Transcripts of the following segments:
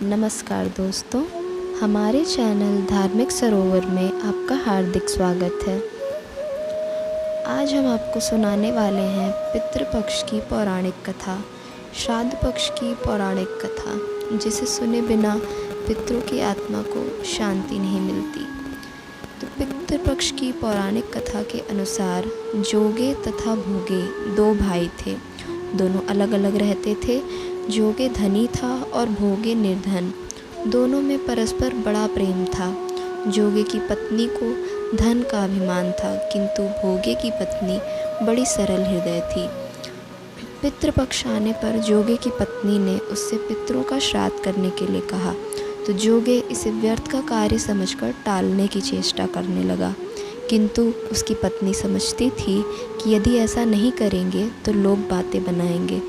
नमस्कार दोस्तों, हमारे चैनल धार्मिक सरोवर में आपका हार्दिक स्वागत है। आज हम आपको सुनाने वाले हैं पितृपक्ष की पौराणिक कथा, श्राद्ध पक्ष की पौराणिक कथा, जिसे सुने बिना पितरों की आत्मा को शांति नहीं मिलती। तो पितृपक्ष की पौराणिक कथा के अनुसार जोगे तथा भोगे दो भाई थे। दोनों अलग अलग रहते थे। जोगे धनी था और भोगे निर्धन। दोनों में परस्पर बड़ा प्रेम था। जोगे की पत्नी को धन का अभिमान था, किंतु भोगे की पत्नी बड़ी सरल हृदय थी। पितृपक्ष आने पर जोगे की पत्नी ने उससे पितरों का श्राद्ध करने के लिए कहा, तो जोगे इसे व्यर्थ का कार्य समझकर टालने की चेष्टा करने लगा। किंतु उसकी पत्नी समझती थी कि यदि ऐसा नहीं करेंगे तो लोग बातें बनाएंगे।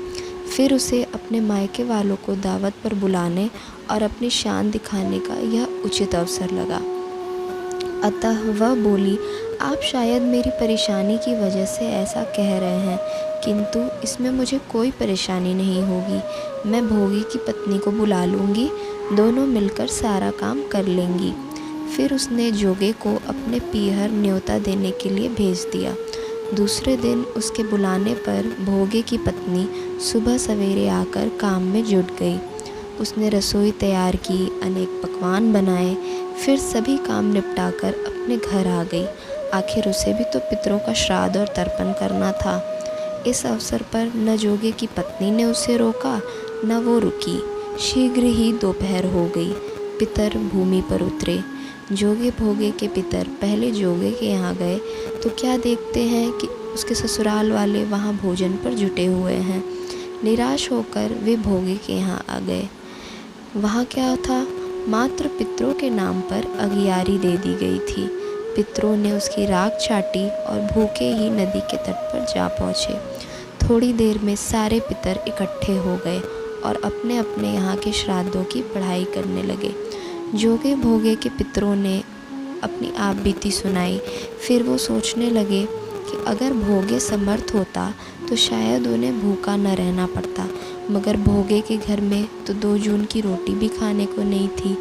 फिर उसे अपने मायके वालों को दावत पर बुलाने और अपनी शान दिखाने का यह उचित अवसर लगा। अतः वह बोली, आप शायद मेरी परेशानी की वजह से ऐसा कह रहे हैं, किंतु इसमें मुझे कोई परेशानी नहीं होगी। मैं भोगी की पत्नी को बुला लूँगी, दोनों मिलकर सारा काम कर लेंगी। फिर उसने जोगे को अपने पीहर न्योता देने के लिए भेज दिया। दूसरे दिन उसके बुलाने पर भोगे की पत्नी सुबह सवेरे आकर काम में जुट गई। उसने रसोई तैयार की, अनेक पकवान बनाए, फिर सभी काम निपटाकर अपने घर आ गई। आखिर उसे भी तो पितरों का श्राद्ध और तर्पण करना था। इस अवसर पर न जोगे की पत्नी ने उसे रोका, न वो रुकी। शीघ्र ही दोपहर हो गई। पितर भूमि पर उतरे। जोगे भोगे के पितर पहले जोगे के यहाँ गए तो क्या देखते हैं कि उसके ससुराल वाले वहाँ भोजन पर जुटे हुए हैं। निराश होकर वे भोगे के यहाँ आ गए। वहाँ क्या था, मात्र पितरों के नाम पर अगियारी दे दी गई थी। पितरों ने उसकी राख चाटी और भूखे ही नदी के तट पर जा पहुँचे। थोड़ी देर में सारे पितर इकट्ठे हो गए और अपने अपने यहाँ के श्राद्धों की पढ़ाई करने लगे। जोगे भोगे के पितरों ने अपनी आप बीती सुनाई। फिर वो सोचने लगे कि अगर भोगे समर्थ होता तो शायद उन्हें भूखा न रहना पड़ता, मगर भोगे के घर में तो 2 जून की रोटी भी खाने को नहीं थी।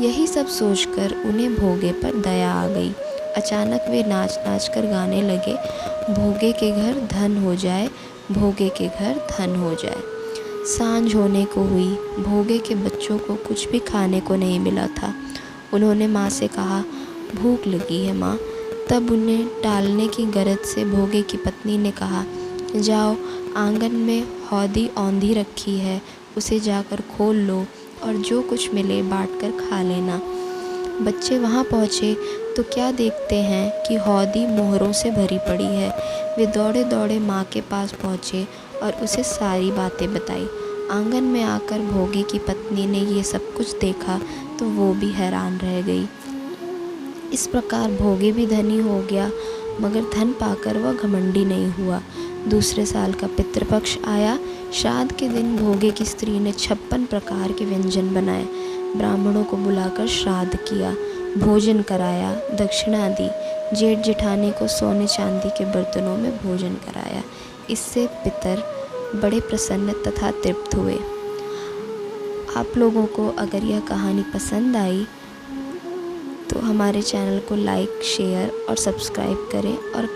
यही सब सोचकर उन्हें भोगे पर दया आ गई। अचानक वे नाच नाच कर गाने लगे, भोगे के घर धन हो जाए, भोगे के घर धन हो जाए। सांझ होने को हुई। भोगे के बच्चों को कुछ भी खाने को नहीं मिला था। उन्होंने माँ से कहा, भूख लगी है माँ। तब उन्हें टालने की गरज से भोगे की पत्नी ने कहा, जाओ, आंगन में हौदी औंधी रखी है, उसे जाकर खोल लो और जो कुछ मिले बांट कर खा लेना। बच्चे वहाँ पहुँचे तो क्या देखते हैं कि हौदी मोहरों से भरी पड़ी है। वे दौड़े दौड़े माँ के पास पहुँचे और उसे सारी बातें बताई। आंगन में आकर भोगे की पत्नी ने ये सब कुछ देखा तो वो भी हैरान रह गई। इस प्रकार भोगे भी धनी हो गया, मगर धन पाकर वह घमंडी नहीं हुआ। दूसरे साल का पितृपक्ष आया। श्राद्ध के दिन भोगे की स्त्री ने 56 प्रकार के व्यंजन बनाए। ब्राह्मणों को बुलाकर श्राद्ध किया, भोजन कराया, दक्षिणा दी। जेठ जेठानी को सोने चांदी के बर्तनों में भोजन कराया। इससे पितर बड़े प्रसन्न तथा तृप्त हुए। आप लोगों को अगर यह कहानी पसंद आई तो हमारे चैनल को लाइक, शेयर और सब्सक्राइब करें और